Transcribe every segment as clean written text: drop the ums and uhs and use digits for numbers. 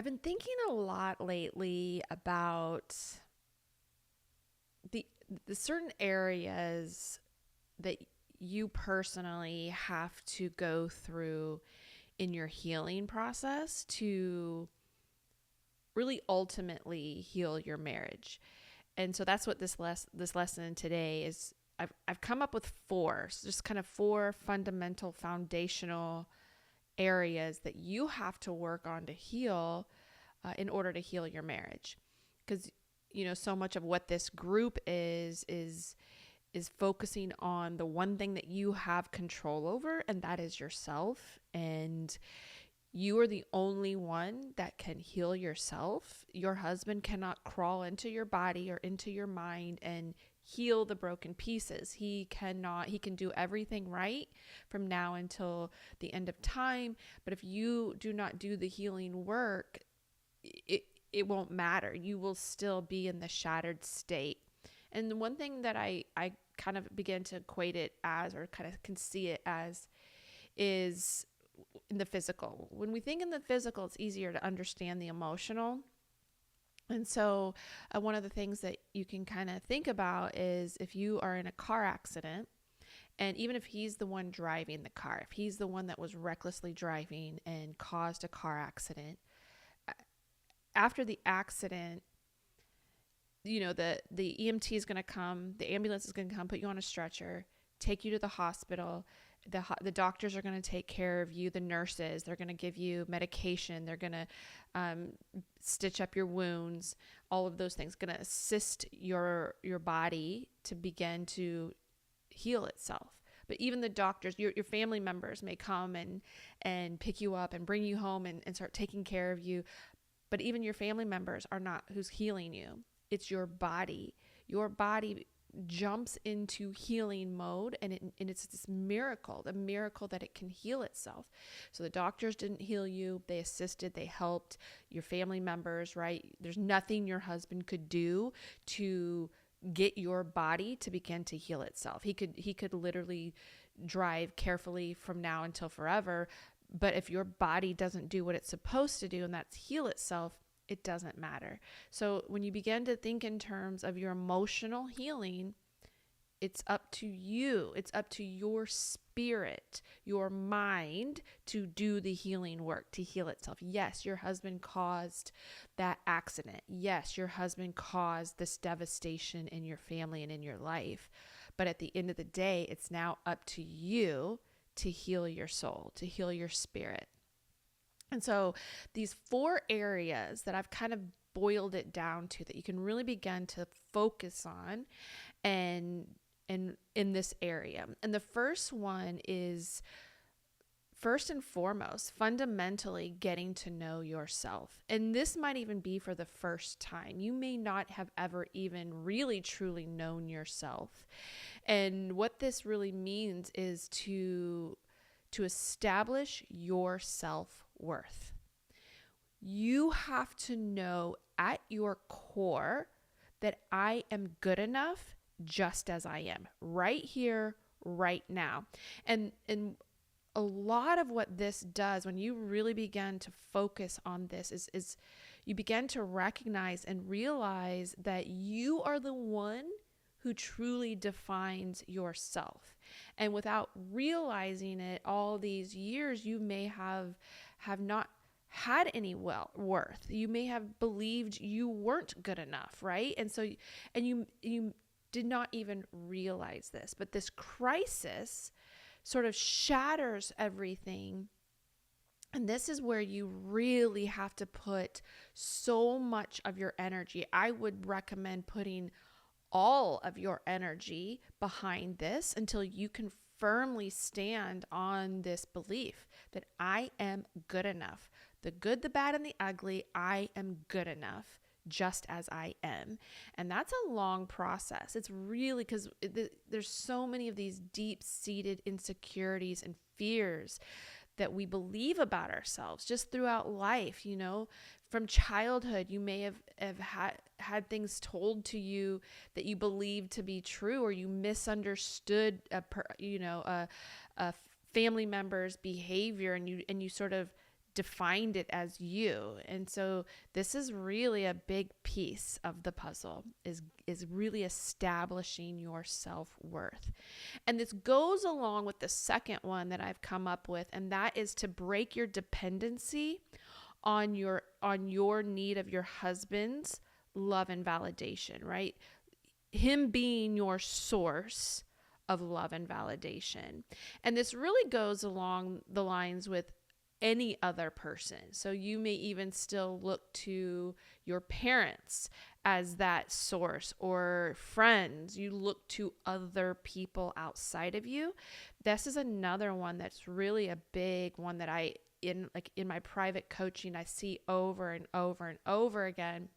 I've been thinking a lot lately about the the certain areas that you personally have to go through in your healing process to really ultimately heal your marriage. And so that's what this lesson today is. I've come up with four, so just kind of four fundamental foundational areas that you have to work on to heal in order to heal your marriage. Because so much of what this group is focusing on the one thing that you have control over, and that is yourself. And you are the only one that can heal yourself. Your husband cannot crawl into your body or into your mind and heal the broken pieces. He cannot. He can do everything right from now until the end of time, but if you do not do the healing work, it it won't matter. You will still be in the shattered state. And the one thing that I kind of began to equate it as, or kind of can see it as, is in the physical. When we think in the physical, it's easier to understand the emotional. And so, one of the things that you can kind of think about is if you are in a car accident, and even if he's the one driving the car, if he's the one that was recklessly driving and caused a car accident, after the accident, the EMT is going to come, the ambulance is going to come, put you on a stretcher, take you to the hospital. The doctors are going to take care of you. The nurses, they're going to give you medication. They're going to stitch up your wounds. All of those things going to assist your body to begin to heal itself. But even the doctors, your family members may come and pick you up and bring you home and start taking care of you. But even your family members are not who's healing you. It's your body. Your body jumps into healing mode, and it's this miracle, the miracle that it can heal itself. So the doctors didn't heal you. They assisted, they helped your family members, right? There's nothing your husband could do to get your body to begin to heal itself. He could literally drive carefully from now until forever, but if your body doesn't do what it's supposed to do, and that's heal itself, it doesn't matter. So when you begin to think in terms of your emotional healing, it's up to you. It's up to your spirit, your mind to do the healing work, to heal itself. Yes, your husband caused that accident. Yes, your husband caused this devastation in your family and in your life. But at the end of the day, it's now up to you to heal your soul, to heal your spirit. And so these four areas that I've kind of boiled it down to that you can really begin to focus on and in this area. And the first one is, first and foremost, fundamentally getting to know yourself. And this might even be for the first time. You may not have ever even really truly known yourself. And what this really means is to establish your self-worth. You have to know at your core that I am good enough just as I am, right here, right now. And a lot of what this does when you really begin to focus on this is you begin to recognize and realize that you are the one who truly defines yourself. And without realizing it, all these years, you may have not had any worth. You may have believed you weren't good enough, right? And so, and you did not even realize this. But this crisis sort of shatters everything. And this is where you really have to put so much of your energy. I would recommend putting all of your energy behind this until you can firmly stand on this belief that I am good enough. The good, the bad, and the ugly, I am good enough just as I am. And that's a long process. It's really because there's so many of these deep-seated insecurities and fears that we believe about ourselves just throughout life. From childhood, you may have had things told to you that you believed to be true, or you misunderstood a family member's behavior, and you sort of defined it as you. And so this is really a big piece of the puzzle, is really establishing your self-worth. And this goes along with the second one that I've come up with, and that is to break your dependency on your need of your husband's love and validation, right? Him being your source of love and validation. And this really goes along the lines with any other person. So you may even still look to your parents as that source, or friends. You look to other people outside of you. This is another one that's really a big one that in my private coaching, I see over and over and over again,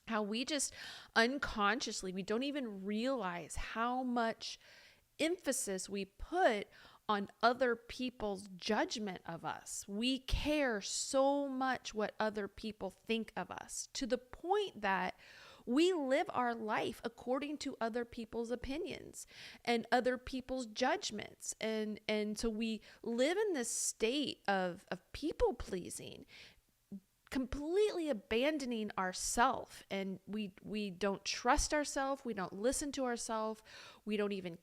how we just unconsciously, we don't even realize how much emphasis we put on other people's judgment of us. We care so much what other people think of us, to the point that we live our life according to other people's opinions and other people's judgments. And so we live in this state of people pleasing, completely abandoning ourselves. And we don't trust ourselves. We don't listen to ourselves. We don't even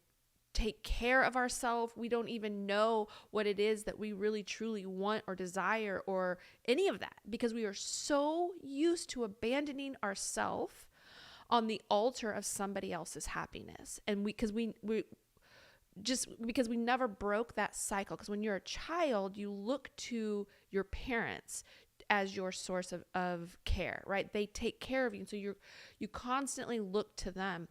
take care of ourselves. We don't even know what it is that we really truly want or desire, or any of that, because we are so used to abandoning ourselves on the altar of somebody else's happiness. And because we never broke that cycle. Because when you're a child, you look to your parents as your source of care, right? They take care of you. And so you constantly look to them.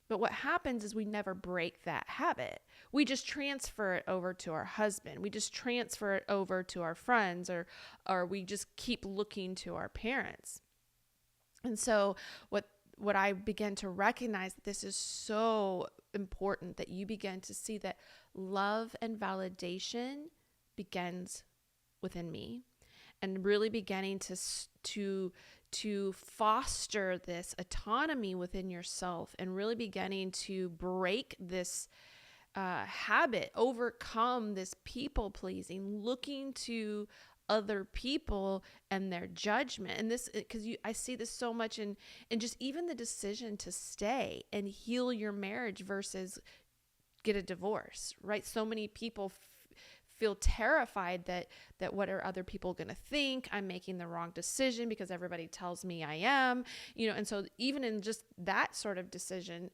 But what happens is we never break that habit. We just transfer it over to our husband. We just transfer it over to our friends, or we just keep looking to our parents. And so what I began to recognize, that this is so important, that you begin to see that love and validation begins within me, and really beginning to foster this autonomy within yourself, and really beginning to break this habit, overcome this people pleasing, looking to other people and their judgment. And this, because I see this so much in just even the decision to stay and heal your marriage versus get a divorce, right? So many people feel terrified that what are other people going to think? I'm making the wrong decision because everybody tells me I am, and so even in just that sort of decision,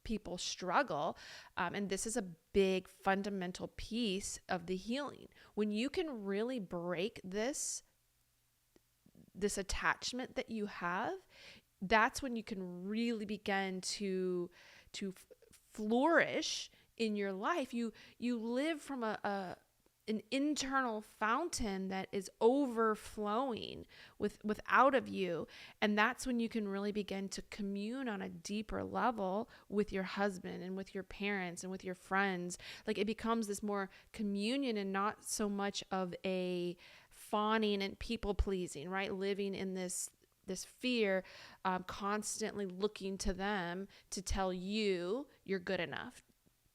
people struggle. And this is a big fundamental piece of the healing. When you can really break this attachment that you have, that's when you can really begin to flourish in your life. You live from an internal fountain that is overflowing out of you. And that's when you can really begin to commune on a deeper level with your husband and with your parents and with your friends. Like, it becomes this more communion and not so much of a fawning and people pleasing, right? Living in this fear, constantly looking to them to tell you you're good enough,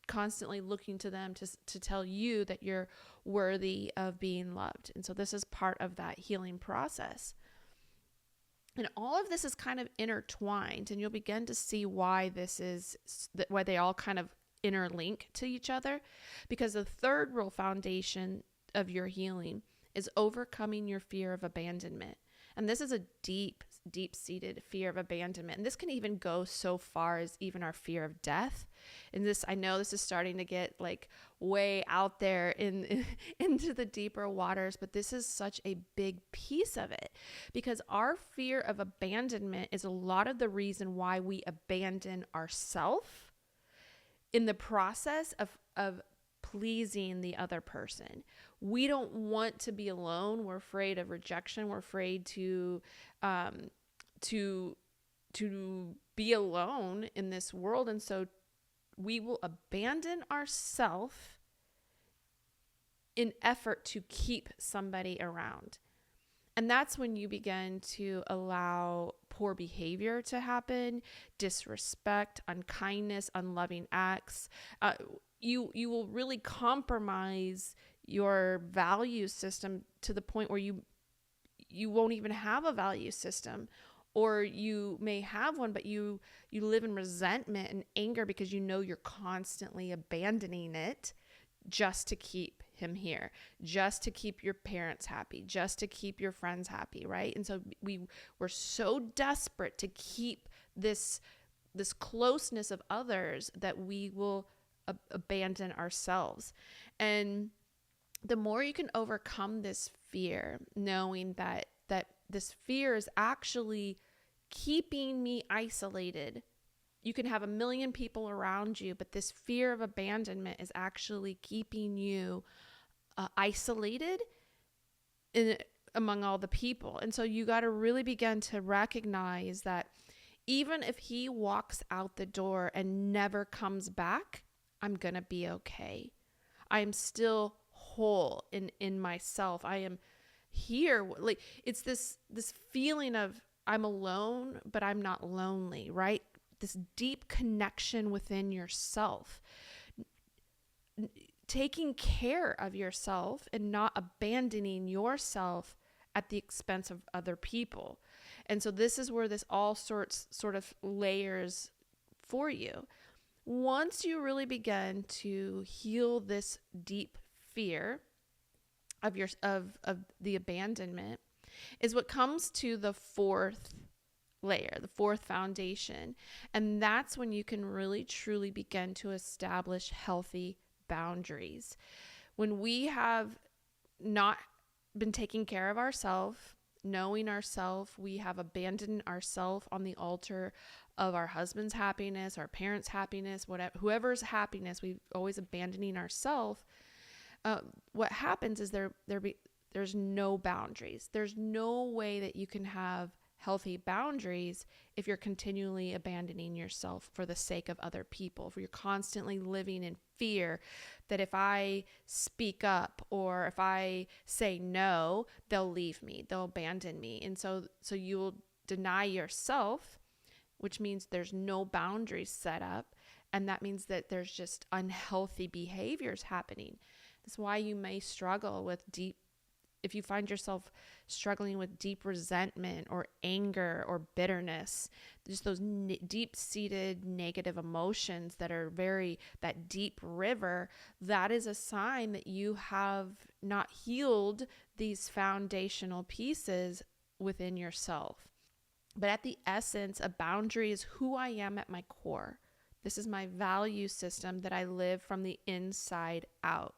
constantly looking to them to tell you that you're worthy of being loved. And so this is part of that healing process. And all of this is kind of intertwined, and you'll begin to see why why they all kind of interlink to each other, because the third real foundation of your healing is overcoming your fear of abandonment. And this is a deep-seated fear of abandonment. And this can even go so far as even our fear of death. And I know this is starting to get like way out there into the deeper waters, but this is such a big piece of it, because our fear of abandonment is a lot of the reason why we abandon ourselves in the process of pleasing the other person. We don't want to be alone. We're afraid of rejection. We're afraid to be alone in this world. And so we will abandon ourselves in effort to keep somebody around. And that's when you begin to allow poor behavior to happen, disrespect, unkindness, unloving acts. You will really compromise your value system to the point where you won't even have a value system, or you may have one, but you live in resentment and anger because you know you're constantly abandoning it just to keep him here, just to keep your parents happy, just to keep your friends happy, right? And so we're so desperate to keep this closeness of others that we will abandon ourselves. And the more you can overcome this fear, knowing that this fear is actually keeping me isolated. You can have a million people around you, but this fear of abandonment is actually keeping you isolated among all the people. And so you got to really begin to recognize that even if he walks out the door and never comes back, I'm going to be okay. I am still whole in myself. I am here. Like, it's this feeling of I'm alone, but I'm not lonely, right? This deep connection within yourself, taking care of yourself and not abandoning yourself at the expense of other people. And so this is where this all sort of layers for you. Once you really begin to heal this deep fear of the abandonment, is what comes to the fourth layer, the fourth foundation. And that's when you can really truly begin to establish healthy boundaries. When we have not been taking care of ourselves, knowing ourselves, we have abandoned ourselves on the altar of our husband's happiness, our parents' happiness, whatever, whoever's happiness, we've always abandoning ourselves. What happens is there's no boundaries. There's no way that you can have healthy boundaries if you're continually abandoning yourself for the sake of other people. If you're constantly living in fear that if I speak up or if I say no, they'll leave me, they'll abandon me. And so you'll deny yourself, which means there's no boundaries set up. And that means that there's just unhealthy behaviors happening. That's why you may struggle with if you find yourself struggling with deep resentment or anger or bitterness, just those deep-seated negative emotions that are that deep river, that is a sign that you have not healed these foundational pieces within yourself. But at the essence, a boundary is who I am at my core. This is my value system that I live from the inside out.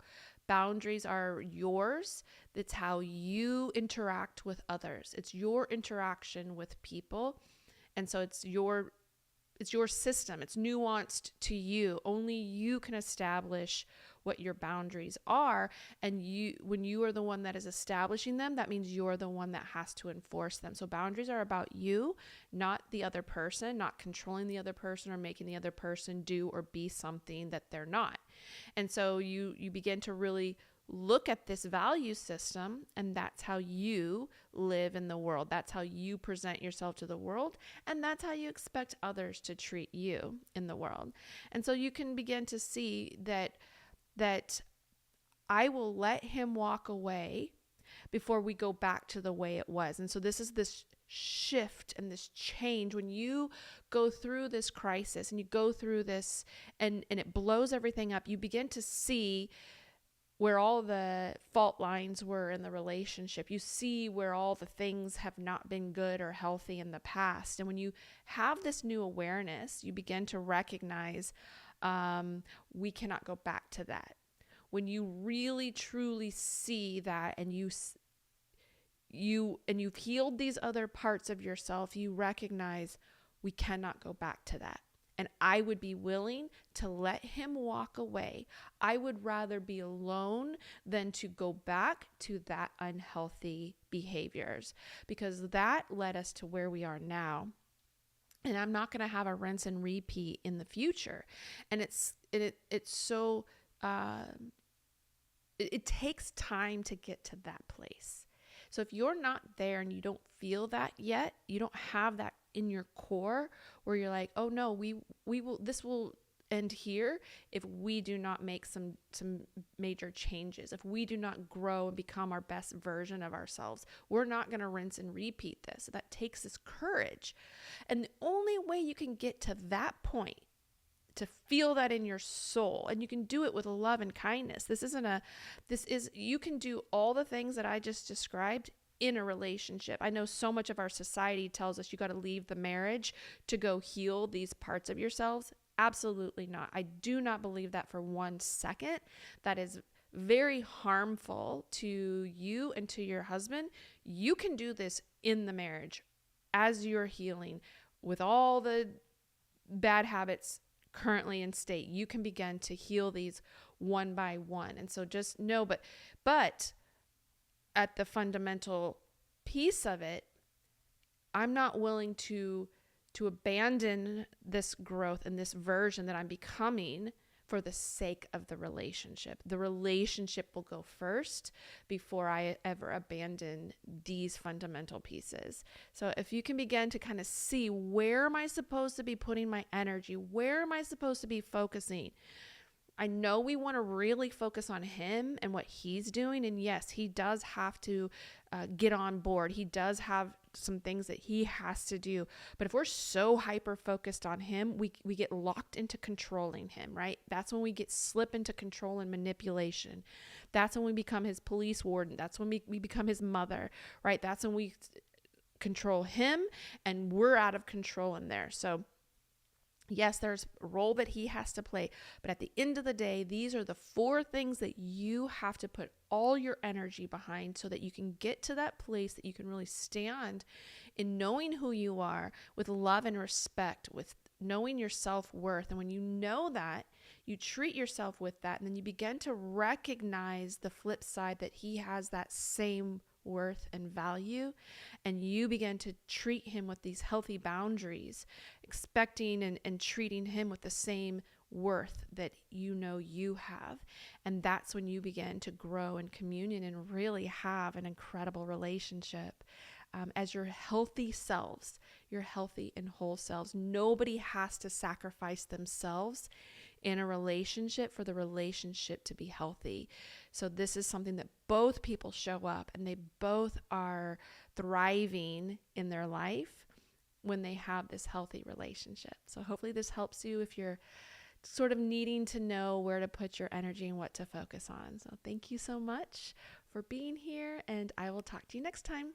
Boundaries are yours. That's how you interact with others. It's your interaction with people. And so it's your system. It's nuanced to you. Only you can establish what your boundaries are. And when you are the one that is establishing them, that means you're the one that has to enforce them. So boundaries are about you, not the other person, not controlling the other person or making the other person do or be something that they're not. And so you begin to really look at this value system, and that's how you live in the world. That's how you present yourself to the world, and that's how you expect others to treat you in the world. And so you can begin to see that I will let him walk away before we go back to the way it was. And so this is this shift and this change. When you go through this crisis and you go through this and it blows everything up, you begin to see where all the fault lines were in the relationship. You see where all the things have not been good or healthy in the past. And when you have this new awareness, you begin to recognize we cannot go back to that. When you really truly see that and you've healed these other parts of yourself, you recognize we cannot go back to that. And I would be willing to let him walk away. I would rather be alone than to go back to that unhealthy behaviors, because that led us to where we are now. And I'm not going to have a rinse and repeat in the future. And it's so, it takes time to get to that place. So if you're not there and you don't feel that yet, you don't have that in your core where you're like, oh no, we will, this will end here if we do not make some major changes. If we do not grow and become our best version of ourselves, we're not going to rinse and repeat this. So that takes this courage. And the only way you can get to that point, to feel that in your soul, and you can do it with love and kindness. You can do all the things that I just described in a relationship. I know so much of our society tells us you got to leave the marriage to go heal these parts of yourselves. Absolutely not. I do not believe that for 1 second. That is very harmful to you and to your husband. You can do this in the marriage as you're healing with all the bad habits currently in state. You can begin to heal these one by one. And so just know, but at the fundamental piece of it, I'm not willing to abandon this growth and this version that I'm becoming for the sake of the relationship. The relationship will go first before I ever abandon these fundamental pieces. So if you can begin to kind of see, where am I supposed to be putting my energy? Where am I supposed to be focusing? I know we want to really focus on him and what he's doing. And yes, he does have to get on board. He does have some things that he has to do. But if we're so hyper focused on him, we get locked into controlling him, right? That's when we slip into control and manipulation. That's when we become his police warden. That's when we become his mother, right? That's when we control him and we're out of control in there. So yes, there's a role that he has to play, but at the end of the day, these are the 4 things that you have to put all your energy behind so that you can get to that place that you can really stand in knowing who you are with love and respect, with knowing your self-worth. And when you know that, you treat yourself with that, and then you begin to recognize the flip side, that he has that same worth and value, and you begin to treat him with these healthy boundaries, expecting and treating him with the same worth that you know you have. And that's when you begin to grow in communion and really have an incredible relationship as your healthy selves, your healthy and whole selves. Nobody has to sacrifice themselves in a relationship for the relationship to be healthy. So this is something that both people show up and they both are thriving in their life when they have this healthy relationship. So hopefully this helps you if you're sort of needing to know where to put your energy and what to focus on. So thank you so much for being here, and I will talk to you next time.